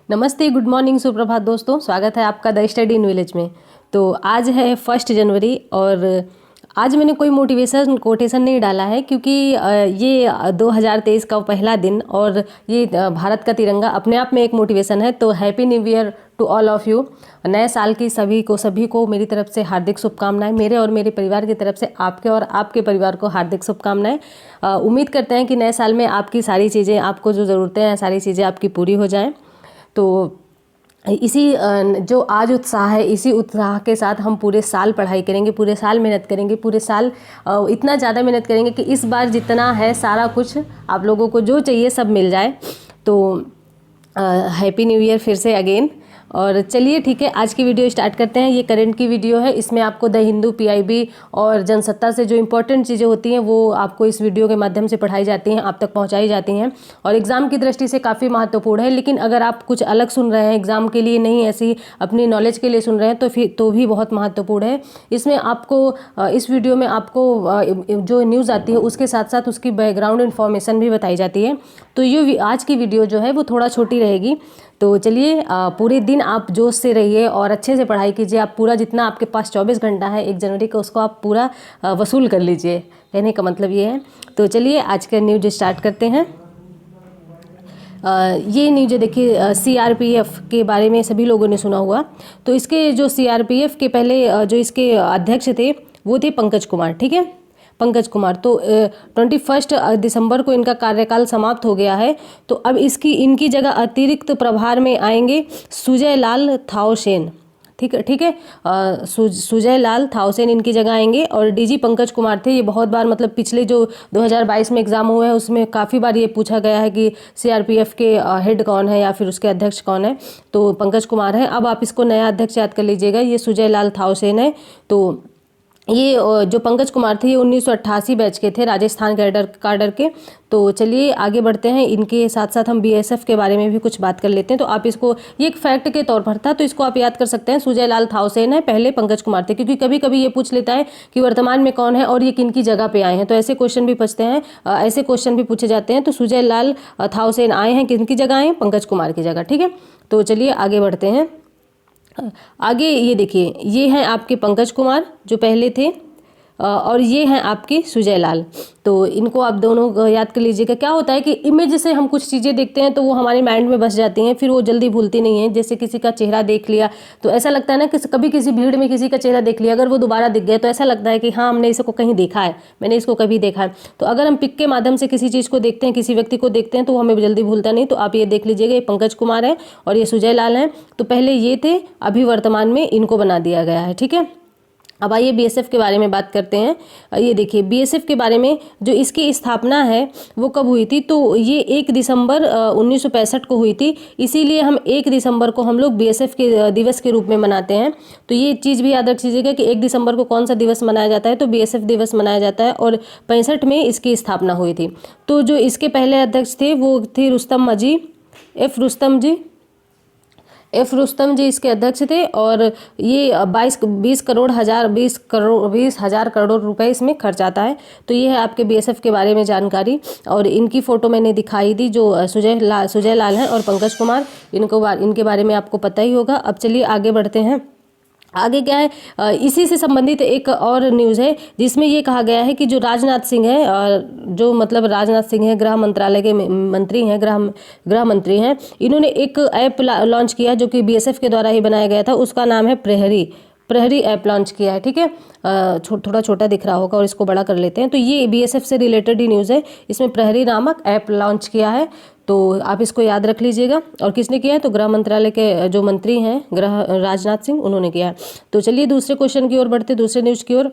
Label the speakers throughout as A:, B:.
A: नमस्ते, good morning, सुप्रभात दोस्तों। स्वागत है आपका द स्टडी इन विलेज में। तो आज है 1 जनवरी और आज मैंने कोई मोटिवेशन कोटेशन नहीं डाला है क्योंकि ये 2023 का पहला दिन और ये भारत का तिरंगा अपने आप में एक मोटिवेशन है। तो happy new year to all of you. नए साल की सभी को मेरी तरफ से हार्दिक शुभकामनाएं। मेरे और मेरे परिवार की तरफ से आपके और आपके परिवार को हार्दिक शुभकामनाएं। उम्मीद करते हैं कि नए साल में आपकी सारी चीज़ें, आपको जो ज़रूरतें हैं, सारी चीज़ें आपकी पूरी हो जाएं। तो इसी जो आज उत्साह है, इसी उत्साह के साथ हम पूरे साल पढ़ाई करेंगे, पूरे साल मेहनत करेंगे, पूरे साल इतना ज़्यादा मेहनत करेंगे कि इस बार जितना है सारा कुछ आप लोगों को जो चाहिए सब मिल जाए। तो हैप्पी न्यू ईयर फिर से अगेन। और चलिए ठीक है, आज की वीडियो स्टार्ट करते हैं। ये करंट की वीडियो है, इसमें आपको द हिंदू, पीआईबी और जनसत्ता से जो इंपॉर्टेंट चीज़ें होती हैं वो आपको इस वीडियो के माध्यम से पढ़ाई जाती हैं, आप तक पहुंचाई जाती हैं और एग्ज़ाम की दृष्टि से काफ़ी महत्वपूर्ण है। लेकिन अगर आप कुछ अलग सुन रहे हैं, एग्ज़ाम के लिए नहीं, ऐसी अपनी नॉलेज के लिए सुन रहे हैं, तो भी बहुत महत्वपूर्ण है। इसमें आपको इस वीडियो में आपको जो न्यूज़ आती है उसके साथ साथ उसकी बैकग्राउंड इन्फॉर्मेशन भी बताई जाती है। तो ये आज की वीडियो जो है वो थोड़ा छोटी रहेगी। तो चलिए, पूरे दिन आप जोश से रहिए और अच्छे से पढ़ाई कीजिए। आप पूरा जितना आपके पास 24 घंटा है 1 जनवरी का, उसको आप पूरा वसूल कर लीजिए। कहने का मतलब ये है। तो चलिए आज का न्यूज स्टार्ट करते हैं। ये न्यूज देखिए, सीआरपीएफ के बारे में सभी लोगों ने सुना हुआ। तो इसके जो सीआरपीएफ के पहले जो इसके अध्यक्ष थे वो थे पंकज कुमार। ठीक है, पंकज कुमार। तो 21 दिसंबर को इनका कार्यकाल समाप्त हो गया है। तो अब इनकी जगह अतिरिक्त प्रभार में आएंगे सुजय लाल थाउसेन। ठीक है, सुजय लाल थाउसेन इनकी जगह आएंगे। और डीजी पंकज कुमार थे। ये बहुत बार, मतलब पिछले जो 2022 में एग्जाम हुए हैं उसमें काफ़ी बार ये पूछा गया है कि सीआरपीएफ के हेड कौन है या फिर उसके अध्यक्ष कौन है। तो पंकज कुमार है। अब आप इसको नया अध्यक्ष याद कर लीजिएगा, ये सुजय लाल थाउसेन है। तो ये जो पंकज कुमार थे ये 1988 बैच के थे, राजस्थान कैडर के। तो चलिए आगे बढ़ते हैं। इनके साथ साथ हम बीएसएफ के बारे में भी कुछ बात कर लेते हैं। तो आप इसको, ये एक फैक्ट के तौर पर था तो इसको आप याद कर सकते हैं। सुजय लाल थाउसेन है, पहले पंकज कुमार थे। क्योंकि कभी कभी ये पूछ लेता है कि वर्तमान में कौन है और ये किन की जगह पे आए हैं। तो ऐसे क्वेश्चन भी पूछते हैं, ऐसे क्वेश्चन भी पूछे जाते हैं। तो सुजय लाल थाउसेन आए हैं, किन की जगह आए हैं? पंकज कुमार की जगह। ठीक है, तो चलिए आगे बढ़ते हैं। आगे ये देखिए, ये हैं आपके पंकज कुमार जो पहले थे और ये हैं आपके सुजय लाल। तो इनको आप दोनों याद कर लीजिएगा। क्या होता है कि इमेज से हम कुछ चीज़ें देखते हैं तो वो हमारे माइंड में बस जाती हैं, फिर वो जल्दी भूलती नहीं है। जैसे किसी का चेहरा देख लिया तो ऐसा लगता है ना कि कभी किसी भीड़ में किसी का चेहरा देख लिया, अगर वो दोबारा दिख गया तो ऐसा लगता है कि हाँ, हमने इसको कहीं देखा है, मैंने इसको कभी देखा है। तो अगर हम पिक के माध्यम से किसी चीज़ को देखते हैं, किसी व्यक्ति को देखते हैं तो हमें जल्दी भूलता नहीं। तो आप ये देख लीजिएगा, ये पंकज कुमार है और ये सुजय लाल हैं। तो पहले ये थे, अभी वर्तमान में इनको बना दिया गया है। ठीक है, अब आइए बीएसएफ के बारे में बात करते हैं। ये देखिए, बीएसएफ के बारे में जो इसकी स्थापना है वो कब हुई थी? तो ये 1 दिसंबर 1965 को हुई थी। इसीलिए हम 1 दिसंबर को हम लोग बीएसएफ के दिवस के रूप में मनाते हैं। तो ये चीज़ भी याद रख लीजिएगा कि 1 दिसंबर को कौन सा दिवस मनाया जाता है? तो बीएसएफ दिवस मनाया जाता है। और 65 में इसकी स्थापना हुई थी। तो जो इसके पहले अध्यक्ष थे वो थे एफ रुस्तम जी इसके अध्यक्ष थे। और ये 20 हजार करोड़ रुपए इसमें खर्च आता है। तो ये है आपके बीएसएफ के बारे में जानकारी। और इनकी फ़ोटो मैंने दिखाई दी, जो सुजय लाल हैं और पंकज कुमार, इनके बारे में आपको पता ही होगा। अब चलिए आगे बढ़ते हैं। आगे क्या है, इसी से संबंधित एक और न्यूज़ है जिसमें ये कहा गया है कि जो राजनाथ सिंह है, जो मतलब राजनाथ सिंह है, गृह मंत्रालय के मंत्री हैं, गृह मंत्री हैं, इन्होंने एक ऐप लॉन्च किया जो कि बीएसएफ के द्वारा ही बनाया गया था। उसका नाम है प्रहरी ऐप लॉन्च किया है। ठीक है, थोड़ा छोटा दिख रहा होगा और इसको बड़ा कर लेते हैं। तो ये बीएसएफ से रिलेटेड ही न्यूज़ है। इसमें प्रहरी नामक ऐप लॉन्च किया है। तो आप इसको याद रख लीजिएगा। और किसने किया है? तो गृह मंत्रालय के जो मंत्री हैं, राजनाथ सिंह, उन्होंने किया है। तो चलिए दूसरे क्वेश्चन की ओर बढ़ते, दूसरे न्यूज़ की ओर।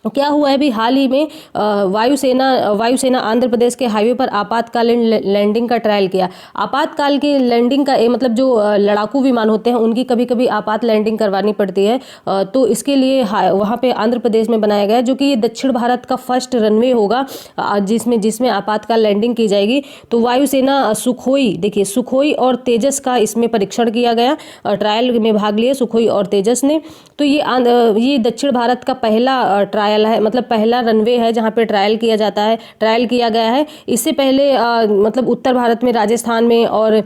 A: क्या हुआ है अभी हाल ही में, वायुसेना आंध्र प्रदेश के हाईवे पर आपातकालीन लैंडिंग का ट्रायल किया। आपातकाल की लैंडिंग का मतलब जो लड़ाकू विमान होते हैं उनकी कभी कभी आपात लैंडिंग करवानी पड़ती है। तो इसके लिए वहाँ पे आंध्र प्रदेश में बनाया गया है, जो कि ये दक्षिण भारत का फर्स्ट रनवे होगा जिसमें आपातकाल लैंडिंग की जाएगी। तो वायुसेना सुखोई और तेजस का इसमें परीक्षण किया गया, ट्रायल में भाग लिए सुखोई और तेजस ने। तो ये दक्षिण भारत का पहला ट्रायल ट्रायल है, मतलब पहला रनवे है जहाँ पे ट्रायल किया जाता है, ट्रायल किया गया है। इससे पहले मतलब उत्तर भारत में, राजस्थान में और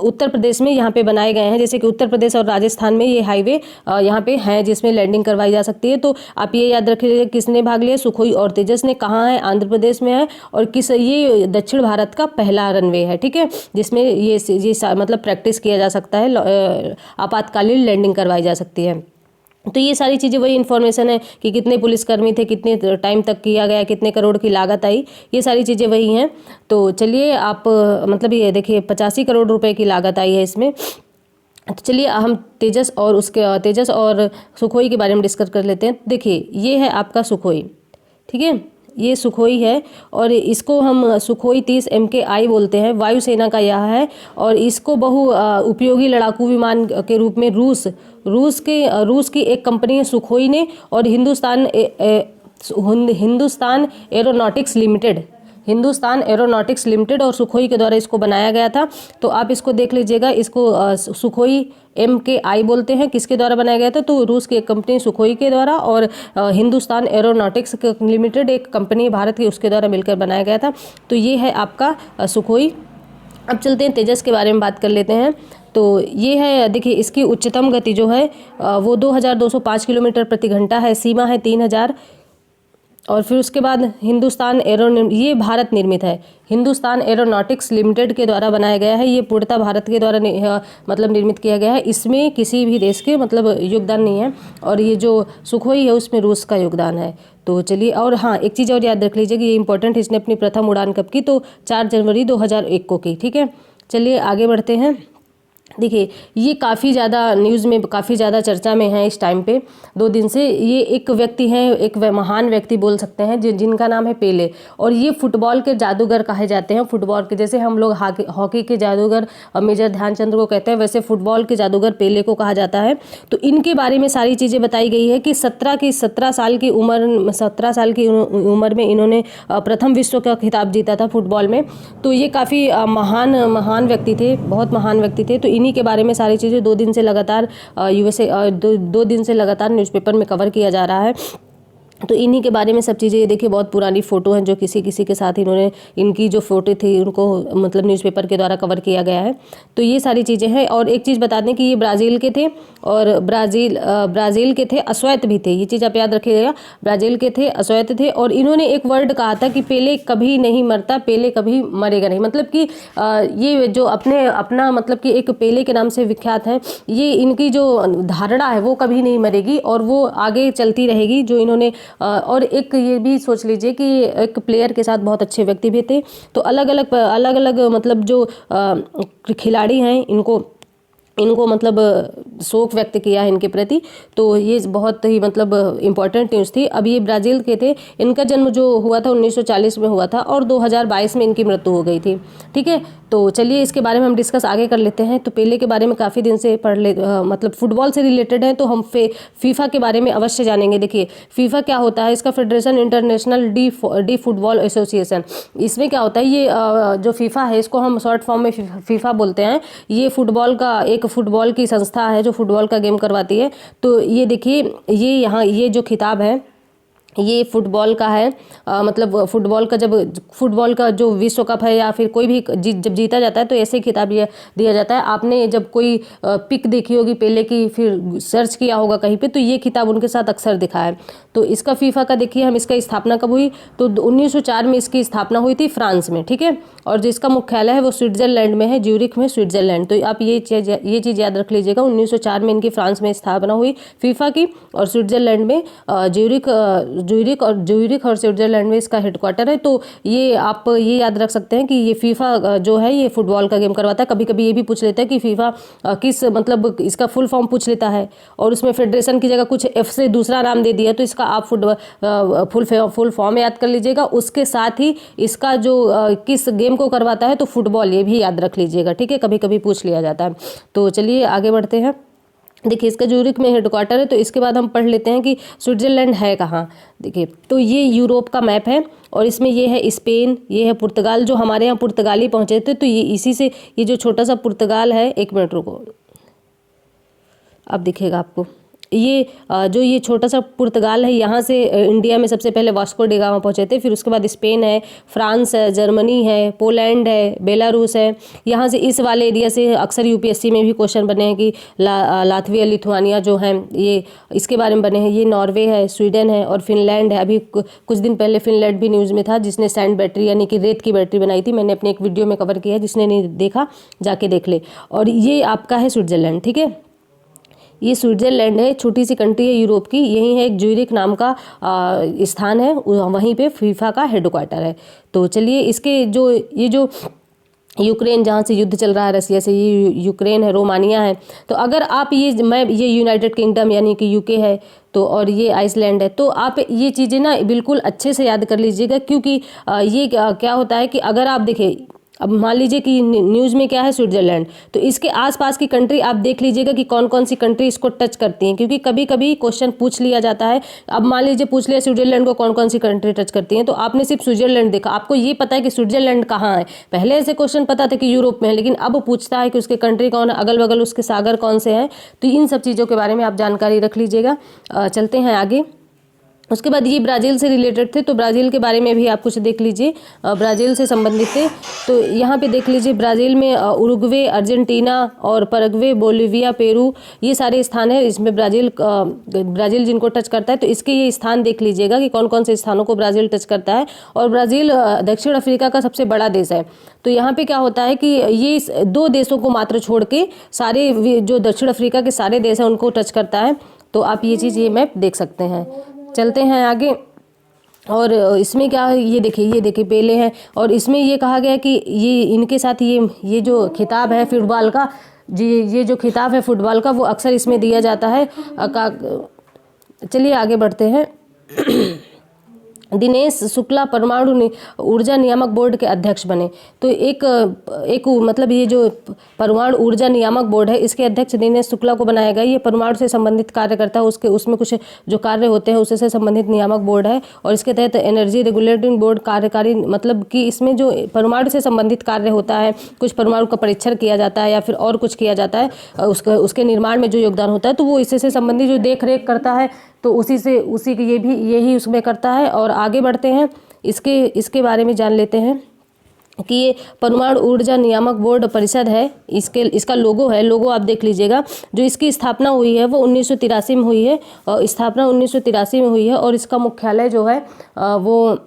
A: उत्तर प्रदेश में यहाँ पे बनाए गए हैं। जैसे कि उत्तर प्रदेश और राजस्थान में ये हाईवे यहाँ पे हैं जिसमें लैंडिंग करवाई जा सकती है। तो आप ये याद रखिए किसने भाग लिया, सुखोई और तेजस ने। कहाँ है, आंध्र प्रदेश में है। और ये दक्षिण भारत का पहला रनवे है, ठीक है, जिसमें ये मतलब प्रैक्टिस किया जा सकता है, आपातकालीन लैंडिंग करवाई जा सकती है। तो ये सारी चीज़ें वही इन्फॉर्मेशन है कि कितने पुलिसकर्मी थे, कितने टाइम तक किया गया, कितने करोड़ की लागत आई, ये सारी चीज़ें वही हैं। तो चलिए आप मतलब ये देखिए 85 करोड़ रुपए की लागत आई है इसमें। तो चलिए हम तेजस और सुखोई के बारे में डिस्कस कर लेते हैं। देखिए ये है आपका सुखोई, ठीक है, ये सुखोई है और इसको हम सुखोई 30 MKI बोलते हैं, वायुसेना का यह है। और इसको बहु उपयोगी लड़ाकू विमान के रूप में रूस की एक कंपनी है सुखोई ने और हिंदुस्तान एरोनॉटिक्स लिमिटेड और सुखोई के द्वारा इसको बनाया गया था। तो आप इसको देख लीजिएगा, इसको सुखोई MKI बोलते हैं। किसके द्वारा बनाया गया था, तो रूस की एक कंपनी सुखोई के द्वारा और हिंदुस्तान एरोनॉटिक्स लिमिटेड एक कंपनी भारत की, उसके द्वारा मिलकर बनाया गया था। तो ये है आपका सुखोई। अब चलते हैं तेजस के बारे में बात कर लेते हैं। तो ये है, देखिए इसकी उच्चतम गति जो है वो 2205 किलोमीटर प्रति घंटा है, सीमा है 3000। और फिर उसके बाद ये भारत निर्मित है, हिंदुस्तान एरोनॉटिक्स लिमिटेड के द्वारा बनाया गया है। ये पूर्णतः भारत के द्वारा मतलब निर्मित किया गया है। इसमें किसी भी देश के मतलब योगदान नहीं है। और ये जो सुखोई है उसमें रूस का योगदान है। तो चलिए, और हाँ एक चीज़ और याद रख लीजिए कि ये इंपॉर्टेंट, इसने अपनी प्रथम उड़ान कब की, तो 4 जनवरी 2001 को की, ठीक है। चलिए आगे बढ़ते हैं। देखिए ये काफ़ी ज़्यादा न्यूज़ में, काफ़ी ज़्यादा चर्चा में है इस टाइम पे 2 दिन से। ये एक व्यक्ति हैं, एक महान व्यक्ति बोल सकते हैं जिनका नाम है पेले। और ये फुटबॉल के जादूगर कहे जाते हैं। फुटबॉल के, जैसे हम लोग हॉकी के जादूगर मेजर ध्यानचंद्र को कहते हैं, वैसे फुटबॉल के जादूगर पेले को कहा जाता है। तो इनके बारे में सारी चीज़ें बताई गई है कि 17 साल की उम्र में इन्होंने प्रथम विश्व का खिताब जीता था फुटबॉल में। तो ये काफ़ी महान व्यक्ति थे, बहुत महान व्यक्ति थे। तो इन्हीं के बारे में सारी चीज़ें 2 दिन से लगातार दो दिन से लगातार न्यूज़पेपर में कवर किया जा रहा है। तो इन्हीं के बारे में सब चीज़ें, ये देखिए बहुत पुरानी फ़ोटो हैं जो किसी के साथ इन्होंने, इनकी जो फ़ोटो थी उनको मतलब न्यूज़पेपर के द्वारा कवर किया गया है। तो ये सारी चीज़ें हैं। और एक चीज़ बता दें कि ये ब्राज़ील के थे और ब्राज़ील के थे, अश्वेत भी थे। ये चीज़ आप याद रखिएगा, ब्राज़ील के थे, अश्वेत थे। और इन्होंने एक वर्ड कहा था कि पेले कभी नहीं मरता, पेले कभी मरेगा नहीं। मतलब कि ये जो अपना मतलब कि एक पेले के नाम से विख्यात हैं, ये इनकी जो धारणा है वो कभी नहीं मरेगी और वो आगे चलती रहेगी जो इन्होंने। और एक ये भी सोच लीजिए कि एक प्लेयर के साथ बहुत अच्छे व्यक्ति भी थे। तो अलग अलग मतलब जो खिलाड़ी हैं इनको मतलब शोक व्यक्त किया है इनके प्रति। तो ये बहुत ही मतलब इम्पॉर्टेंट न्यूज़ थी। अब ये ब्राज़ील के थे, इनका जन्म जो हुआ था 1940 में हुआ था और 2022 में इनकी मृत्यु हो गई थी, ठीक है। तो चलिए इसके बारे में हम डिस्कस आगे कर लेते हैं। तो पेले के बारे में काफ़ी दिन से मतलब फुटबॉल से रिलेटेड है, तो हम फीफा के बारे में अवश्य जानेंगे। देखिए फीफा क्या होता है, इसका federation international D football association. इसमें क्या होता है, ये जो फीफा है इसको हम शॉर्ट फॉर्म में फीफा बोलते हैं। ये फुटबॉल की संस्था है जो फुटबॉल का गेम करवाती है। तो ये देखिए, ये यहाँ ये जो खिताब है ये फुटबॉल का है। मतलब फुटबॉल का जो विश्व कप है या फिर कोई भी जब जीता जाता है तो ऐसे खिताब दिया जाता है। आपने जब कोई पिक देखी होगी पेले की, फिर सर्च किया होगा कहीं पे, तो ये खिताब उनके साथ अक्सर दिखा है। तो इसका फीफा का देखिए हम, इसका स्थापना कब हुई, तो 1904 में इसकी स्थापना हुई थी फ्रांस में, ठीक है। और जिसका मुख्यालय है वो स्विट्जरलैंड में है, ज्यूरिख में, स्विट्जरलैंड। तो आप ये चीज़ याद रख लीजिएगा। 1904 में इनकी फ्रांस में स्थापना हुई फीफा की और स्विट्जरलैंड में ज्यूरिख और स्विट्जरलैंड में इसका हेडक्वार्टर है। तो ये आप ये याद रख सकते हैं कि ये फीफा जो है ये फुटबॉल का गेम करवाता है। कभी कभी ये भी पूछ लेता है कि फीफा किस मतलब इसका फुल फॉर्म पूछ लेता है और उसमें फेडरेशन की जगह कुछ एफ से दूसरा नाम दे दिया, तो इसका आप फुल फॉर्म याद कर लीजिएगा। उसके साथ ही इसका जो किस गेम को करवाता है तो फुटबॉल, ये भी याद रख लीजिएगा, ठीक है, कभी कभी पूछ लिया जाता है। तो चलिए आगे बढ़ते हैं। देखिए इसका ज्यूरिख में हेडक्वार्टर है। तो इसके बाद हम पढ़ लेते हैं कि स्विट्जरलैंड है कहाँ। देखिए तो ये यूरोप का मैप है और इसमें ये है स्पेन, ये है पुर्तगाल। जो हमारे यहाँ पुर्तगाली पहुँचे थे, तो ये इसी से, ये जो छोटा सा पुर्तगाल है, 1 मिनट रुको, अब दिखेगा आपको, ये जो ये छोटा सा पुर्तगाल है, यहाँ से इंडिया में सबसे पहले वास्को डी गामा पहुँचे थे। फिर उसके बाद स्पेन है, फ्रांस है, जर्मनी है, पोलैंड है, बेलारूस है। यहाँ से इस वाले एरिया से अक्सर यूपीएससी में भी क्वेश्चन बने हैं कि लातविया लिथुआनिया जो है ये इसके बारे में बने हैं। ये नॉर्वे है, स्वीडन है और फिनलैंड है। अभी कुछ दिन पहले फिनलैंड भी न्यूज़ में था, जिसने सैंड बैटरी यानी कि रेत की बैटरी बनाई थी। मैंने अपने एक वीडियो में कवर किया है, जिसने नहीं देखा जाके देख ले। और ये आपका है स्विट्जरलैंड, ठीक है। ये स्विट्जरलैंड है, छोटी सी कंट्री है यूरोप की। यही है एक ज्यूरिख नाम का स्थान है, वहीं पे फीफा का हेडक्वार्टर है। तो चलिए इसके ये जो यूक्रेन जहाँ से युद्ध चल रहा है रसिया से, ये यूक्रेन है, रोमानिया है। तो अगर आप ये यूनाइटेड किंगडम यानी कि यूके है, तो और ये आइसलैंड है। तो आप ये चीज़ें ना बिल्कुल अच्छे से याद कर लीजिएगा, क्योंकि ये क्या होता है कि अगर आप देखें, अब मान लीजिए कि न्यूज़ में क्या है स्विट्जरलैंड, तो इसके आसपास की कंट्री आप देख लीजिएगा कि कौन कौन सी कंट्री इसको टच करती हैं, क्योंकि कभी कभी क्वेश्चन पूछ लिया जाता है। अब मान लीजिए पूछ लिया स्विट्जरलैंड को कौन कौन सी कंट्री टच करती हैं, तो आपने सिर्फ स्विट्जरलैंड देखा, आपको ये पता है कि स्विट्जरलैंड कहाँ है। पहले ऐसे क्वेश्चन पता था कि यूरोप में है, लेकिन अब पूछता है कि उसके कंट्री कौन है, अगल बगल उसके सागर कौन से हैं। तो इन सब चीज़ों के बारे में आप जानकारी रख लीजिएगा। चलते हैं आगे। उसके बाद ये ब्राज़ील से रिलेटेड थे, तो ब्राज़ील के बारे में भी आप कुछ देख लीजिए, ब्राज़ील से संबंधित थे। तो यहाँ पे देख लीजिए ब्राज़ील में उरुग्वे, अर्जेंटीना और परग्वे, बोलिविया, पेरू, ये सारे स्थान है। इसमें ब्राज़ील जिनको टच करता है, तो इसके ये स्थान देख लीजिएगा कि कौन कौन से स्थानों को ब्राज़ील टच करता है। और ब्राज़ील दक्षिण अफ्रीका का सबसे बड़ा देश है। तो यहाँ पे क्या होता है कि ये इस 2 देशों को मात्र छोड़ के सारे जो दक्षिण अफ्रीका के सारे देश हैं उनको टच करता है। तो आप ये मैप देख सकते हैं। चलते हैं आगे। और इसमें क्या है, ये देखिए पेले हैं। और इसमें ये कहा गया कि ये इनके साथ ये जो खिताब है फुटबॉल का, ये जो खिताब है फुटबॉल का, वो अक्सर इसमें दिया जाता है। चलिए आगे बढ़ते हैं। दिनेश शुक्ला परमाणु ऊर्जा नियामक बोर्ड के अध्यक्ष बने। तो एक मतलब ये जो परमाणु ऊर्जा नियामक बोर्ड है, इसके अध्यक्ष दिनेश शुक्ला को बनाया गया। ये परमाणु से संबंधित कार्य करता है, उसमें कुछ जो कार्य होते हैं उससे संबंधित नियामक बोर्ड है। और इसके तहत एनर्जी रेगुलेटिंग बोर्ड कार्यकारी, मतलब कि इसमें जो परमाणु से संबंधित कार्य होता है, कुछ परमाणु का परीक्षण किया जाता है या फिर और कुछ किया जाता है, उसके निर्माण में जो योगदान होता है, तो वो इससे संबंधित जो देख रेख करता है, तो उसी की यही उसमें करता है। और आगे बढ़ते हैं, इसके बारे में जान लेते हैं कि ये परमाणु ऊर्जा नियामक बोर्ड परिषद है। इसका लोगो है, लोगो आप देख लीजिएगा। जो इसकी स्थापना हुई है वो 1983 में हुई है, और स्थापना 1983 में हुई है। और इसका मुख्यालय जो है वो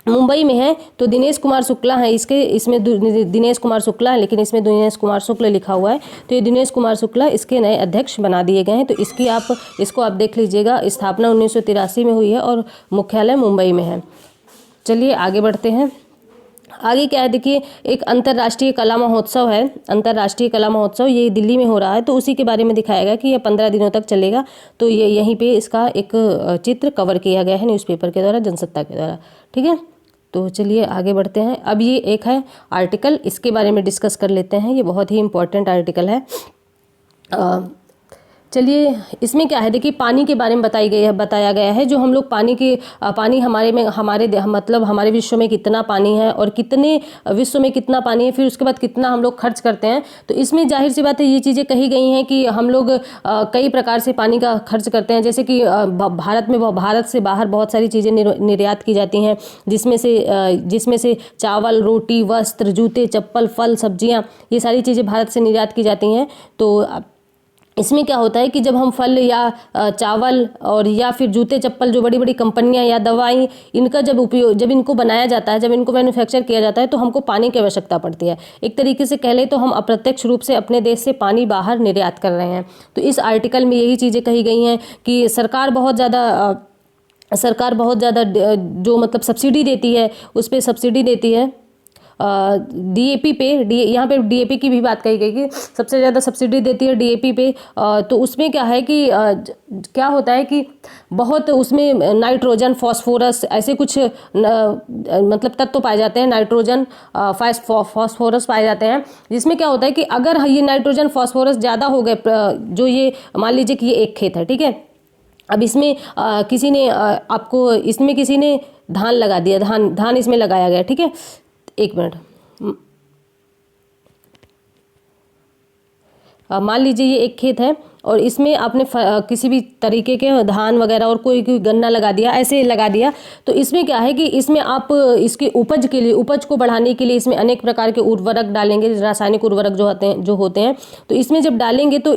A: मुंबई में है। तो दिनेश कुमार शुक्ला है इसमें दिनेश कुमार शुक्ला है, लेकिन इसमें दिनेश कुमार शुक्ल लिखा हुआ है। तो ये दिनेश कुमार शुक्ला इसके नए अध्यक्ष बना दिए गए हैं। तो इसको आप देख लीजिएगा। स्थापना 1983 में हुई है और मुख्यालय मुंबई में है। चलिए आगे बढ़ते हैं। आगे क्या है, देखिए एक अंतर्राष्ट्रीय कला महोत्सव है। अंतर्राष्ट्रीय कला महोत्सव ये दिल्ली में हो रहा है। तो उसी के बारे में दिखाया गया कि ये 15 दिनों तक चलेगा। तो ये यहीं पे इसका एक चित्र कवर किया गया है न्यूज़पेपर के द्वारा, जनसत्ता के द्वारा, ठीक है। तो चलिए आगे बढ़ते हैं। अब ये एक है आर्टिकल, इसके बारे में डिस्कस कर लेते हैं। ये बहुत ही इंपॉर्टेंट आर्टिकल है। चलिए इसमें क्या है, देखिए पानी के बारे में बताया गया है। जो हम लोग पानी हमारे विश्व में कितना पानी है और कितने विश्व में कितना पानी है, फिर उसके बाद कितना हम लोग खर्च करते हैं। तो इसमें जाहिर सी बात है ये चीज़ें कही गई हैं कि हम लोग कई प्रकार से पानी का खर्च करते हैं। जैसे कि भारत से बाहर बहुत सारी चीज़ें निर्यात की जाती हैं, जिसमें से चावल, रोटी, वस्त्र, जूते, चप्पल, फल, सब्जियाँ, ये सारी चीज़ें भारत से निर्यात की जाती हैं। तो इसमें क्या होता है कि जब हम फल या चावल और या फिर जूते चप्पल, जो बड़ी बड़ी कंपनियां या दवाई, इनका जब इनको बनाया जाता है, जब इनको मैन्युफैक्चर किया जाता है, तो हमको पानी की आवश्यकता पड़ती है। एक तरीके से कह ले तो हम अप्रत्यक्ष रूप से अपने देश से पानी बाहर निर्यात कर रहे हैं। तो इस आर्टिकल में यही चीज़ें कही गई हैं कि सरकार बहुत ज़्यादा जो मतलब सब्सिडी देती है, उस पर सब्सिडी देती है। DAP पे यहाँ पे DAP की भी बात कही गई कि सबसे ज़्यादा सब्सिडी देती है DAP पे। तो उसमें क्या है कि क्या होता है कि बहुत उसमें नाइट्रोजन, फॉस्फोरस, ऐसे कुछ मतलब तत्व पाए जाते हैं। नाइट्रोजन, फॉस्फोरस पाए जाते हैं, जिसमें क्या होता है कि अगर ये नाइट्रोजन फॉस्फोरस ज़्यादा हो गए, जो ये मान लीजिए कि ये एक खेत है, ठीक है। अब इसमें किसी ने धान लगा दिया, धान इसमें लगाया गया, ठीक है। एक मिनट, मान लीजिए ये एक खेत है और इसमें आपने किसी भी तरीके के धान वगैरह और कोई गन्ना लगा दिया, ऐसे लगा दिया, तो इसमें क्या है कि इसमें आप इसकी उपज के लिए, उपज को बढ़ाने के लिए इसमें अनेक प्रकार के उर्वरक डालेंगे, रासायनिक उर्वरक जो होते हैं। तो इसमें जब डालेंगे तो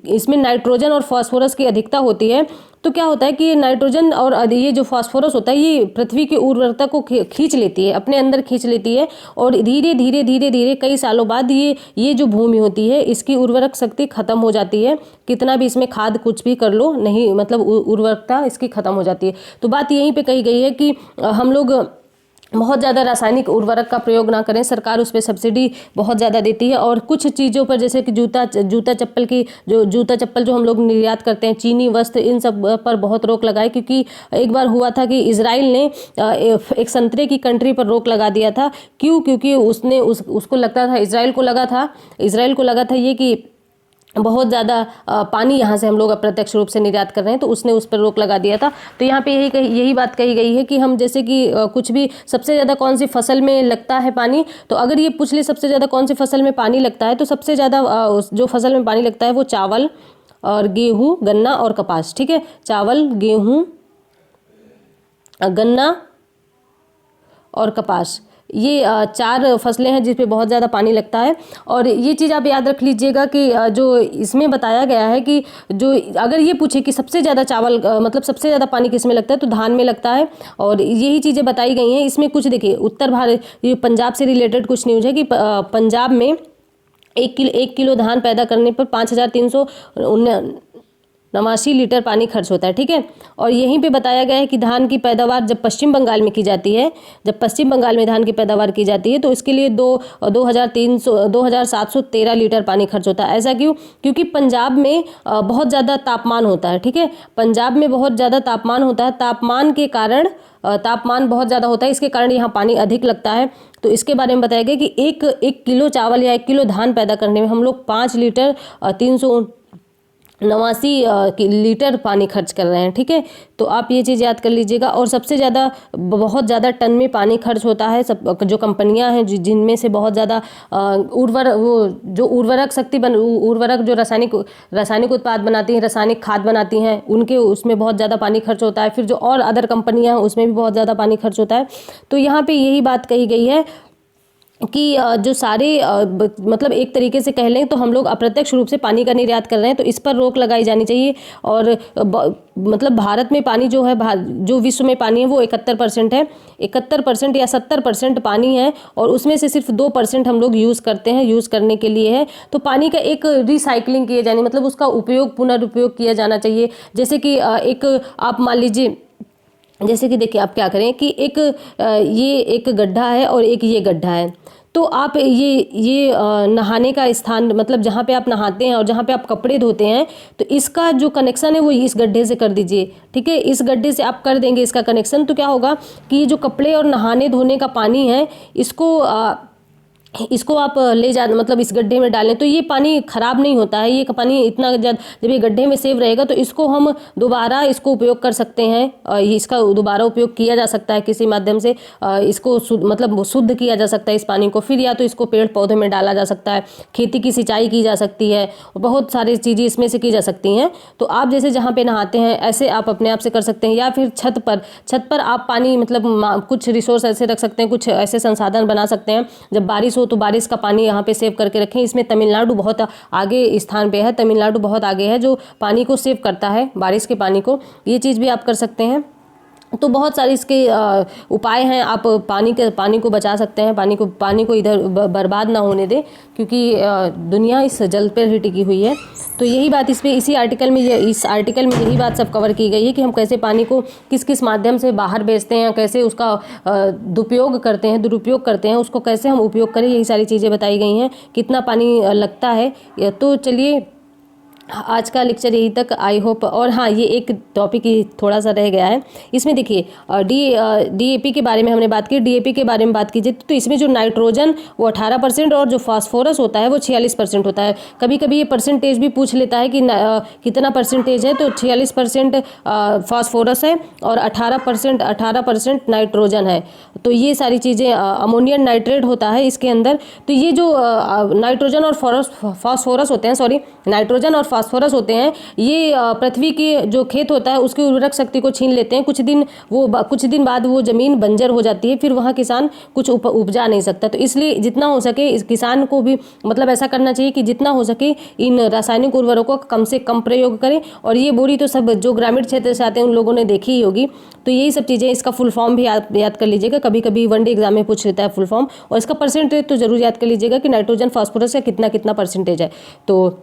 A: इसमें नाइट्रोजन और फास्फोरस की अधिकता होती है। तो क्या होता है कि ये नाइट्रोजन और ये जो फास्फोरस होता है ये पृथ्वी की उर्वरता को खींच लेती है, अपने अंदर खींच लेती है, और धीरे धीरे धीरे धीरे कई सालों बाद ये जो भूमि होती है इसकी उर्वरक शक्ति खत्म हो जाती है। कितना भी इसमें खाद कुछ भी कर लो, नहीं, मतलब उर्वरकता इसकी खत्म हो जाती है। तो बात यहीं पे कही गई है कि हम लोग बहुत ज़्यादा रासायनिक उर्वरक का प्रयोग ना करें। सरकार उस पर सब्सिडी बहुत ज़्यादा देती है, और कुछ चीज़ों पर जैसे कि जूता चप्पल जो हम लोग निर्यात करते हैं, चीनी वस्त्र, इन सब पर बहुत रोक लगाई। क्योंकि एक बार हुआ था कि इजराइल ने एक संतरे की कंट्री पर रोक लगा दिया था। क्यों? क्योंकि उसको लगता था, इजराइल को लगा था ये कि बहुत ज़्यादा पानी यहाँ से हम लोग अप्रत्यक्ष रूप से निर्यात कर रहे हैं, तो उसने उस पर रोक लगा दिया था। तो यहाँ पे यही बात कही गई है कि हम जैसे कि कुछ भी, सबसे ज़्यादा कौन सी फसल में लगता है पानी, तो अगर ये पूछ ले सबसे ज़्यादा कौन सी फसल में पानी लगता है, तो सबसे ज़्यादा जो फसल में पानी लगता है वो चावल और गेहूँ, गन्ना और कपास। ठीक है, चावल, गेहूँ, गन्ना और कपास, ये 4 फसलें हैं जिस पे बहुत ज़्यादा पानी लगता है। और ये चीज़ आप याद रख लीजिएगा कि जो इसमें बताया गया है कि जो अगर ये पूछे कि सबसे ज़्यादा चावल मतलब सबसे ज़्यादा पानी किस में लगता है, तो धान में लगता है। और यही चीज़ें बताई गई हैं। इसमें कुछ देखिए, उत्तर भारत, ये पंजाब से रिलेटेड कुछ न्यूज़ है कि पंजाब में 1 किलो धान पैदा करने पर 5389 लीटर पानी खर्च होता है। ठीक है, और यहीं पे बताया गया है कि धान की पैदावार जब पश्चिम बंगाल में की जाती है, जब पश्चिम बंगाल में धान की पैदावार की जाती है, तो इसके लिए 2713 लीटर पानी खर्च होता है। ऐसा क्यों? क्योंकि पंजाब में बहुत ज़्यादा तापमान होता है। ठीक है, पंजाब में बहुत ज़्यादा तापमान होता है, तापमान के कारण तापमान बहुत ज़्यादा होता है, इसके कारण यहाँ पानी अधिक लगता है। तो इसके बारे में बताया गया कि एक किलो चावल या 1 किलो धान पैदा करने में हम लोग 5 लीटर 389 लीटर पानी खर्च कर रहे हैं। ठीक है, तो आप ये चीज़ याद कर लीजिएगा। और सबसे ज़्यादा, बहुत ज़्यादा टन में पानी खर्च होता है सब जो कंपनियां हैं जिनमें से बहुत ज़्यादा उर्वरक जो रासायनिक उत्पाद बनाती हैं, रासायनिक खाद बनाती हैं, उनके उसमें बहुत ज़्यादा पानी खर्च होता है। फिर जो और अदर कंपनियां हैं उसमें भी बहुत ज़्यादा पानी खर्च होता है। तो यहाँ पे यही बात कही गई है कि जो सारे मतलब एक तरीके से कह लें तो हम लोग अप्रत्यक्ष रूप से पानी का निर्यात कर रहे हैं, तो इस पर रोक लगाई जानी चाहिए। और मतलब भारत में पानी जो है, जो विश्व में पानी है वो 71% है, 71% या 70% पानी है, और उसमें से सिर्फ 2% हम लोग यूज़ करते हैं, यूज़ करने के लिए है। तो पानी का एक रिसाइकलिंग किए जाने, मतलब उसका उपयोग, पुनर्उपयोग किया जाना चाहिए। जैसे कि एक आप मान लीजिए, जैसे कि देखिए आप क्या करें कि ये एक गड्ढा है और एक ये गड्ढा है, तो आप ये नहाने का स्थान, मतलब जहाँ पे आप नहाते हैं और जहाँ पे आप कपड़े धोते हैं, तो इसका जो कनेक्शन है वो इस गड्ढे से कर दीजिए। ठीक है, इस गड्ढे से आप कर देंगे इसका कनेक्शन, तो क्या होगा कि ये जो कपड़े और नहाने धोने का पानी है इसको आप ले जा, मतलब इस गड्ढे में डालें, तो ये पानी खराब नहीं होता है। ये पानी इतना जब ये गड्ढे में सेव रहेगा तो इसको हम दोबारा इसको उपयोग कर सकते हैं। इसका दोबारा उपयोग किया जा सकता है किसी माध्यम से, इसको मतलब शुद्ध किया जा सकता है इस पानी को। फिर या तो इसको पेड़ पौधे में डाला जा सकता है, खेती की सिंचाई की जा सकती है, और बहुत सारी चीज़ें इसमें से की जा सकती हैं। तो आप जैसे जहाँ पे नहाते हैं ऐसे आप अपने आप से कर सकते हैं, या फिर छत पर आप पानी, मतलब कुछ रिसोर्स ऐसे रख सकते हैं, कुछ ऐसे संसाधन बना सकते हैं। जब बारिश हो तो बारिश का पानी यहाँ पे सेव करके रखें। इसमें तमिलनाडु बहुत आगे स्थान पे है, तमिलनाडु बहुत आगे है जो पानी को सेव करता है, बारिश के पानी को। ये चीज़ भी आप कर सकते हैं। तो बहुत सारे इसके उपाय हैं, आप पानी को बचा सकते हैं, पानी को इधर बर्बाद ना होने दें, क्योंकि दुनिया इस जल पर ही टिकी हुई है। तो यही बात इस आर्टिकल में यही बात सब कवर की गई है कि हम कैसे पानी को किस किस माध्यम से बाहर भेजते हैं, कैसे उसका दुरुपयोग करते हैं, उसको कैसे हम उपयोग करें, यही सारी चीज़ें बताई गई हैं। कितना पानी लगता है, तो चलिए आज का लेक्चर यही तक, आई होप। और हाँ, ये एक टॉपिक ही थोड़ा सा रह गया है इसमें। देखिए डीएपी के बारे में हमने बात की, डीएपी के बारे में बात कीजिए तो इसमें जो नाइट्रोजन वो 18% और जो फास्फोरस होता है वो 46% होता है। कभी कभी ये परसेंटेज भी पूछ लेता है कि कितना परसेंटेज है, तो 46% फास्फोरस है और 18% नाइट्रोजन है। तो ये सारी चीज़ें, अमोनियम नाइट्रेट होता है इसके अंदर। तो ये जो नाइट्रोजन और फास्फोरस होते हैं, सॉरी, नाइट्रोजन और फास्फोरस होते हैं, ये पृथ्वी के जो खेत होता है उसकी उर्वरक शक्ति को छीन लेते हैं। कुछ दिन बाद वो ज़मीन बंजर हो जाती है, फिर वहाँ किसान कुछ उपजा नहीं सकता। तो इसलिए जितना हो सके इस किसान को भी मतलब ऐसा करना चाहिए कि जितना हो सके इन रासायनिक उर्वरकों का कम से कम प्रयोग करें। और ये बोरी तो सब जो ग्रामीण क्षेत्र से आते हैं उन लोगों ने देखी ही होगी। तो यही सब चीज़ें, इसका फुल फॉर्म भी याद कर लीजिएगा, कभी कभी वनडे एग्जाम में पूछ लेता है फुल फॉर्म। और इसका परसेंटेज तो जरूर याद कर लीजिएगा कि नाइट्रोजन फास्फोरस का कितना कितना परसेंटेज है। तो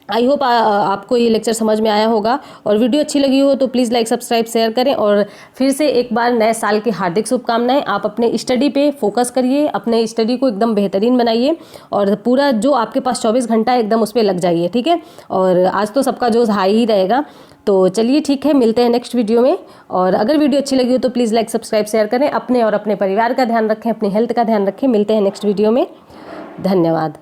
A: आई होप आपको ये लेक्चर समझ में आया होगा। और वीडियो अच्छी लगी हो तो प्लीज़ लाइक, सब्सक्राइब, शेयर करें। और फिर से एक बार नए साल की हार्दिक शुभकामनाएं। आप अपने स्टडी पे फोकस करिए, अपने स्टडी को एकदम बेहतरीन बनाइए और पूरा जो आपके पास 24 घंटा है एकदम उस पर लग जाइए, ठीक है। और आज तो सबका जोश हाई ही रहेगा। तो चलिए ठीक है, मिलते हैं नेक्स्ट वीडियो में। और अगर वीडियो अच्छी लगी हो तो प्लीज़ लाइक, सब्सक्राइब, शेयर करें। अपने और अपने परिवार का ध्यान रखें, अपनी हेल्थ का ध्यान रखें। मिलते हैं नेक्स्ट वीडियो में। धन्यवाद।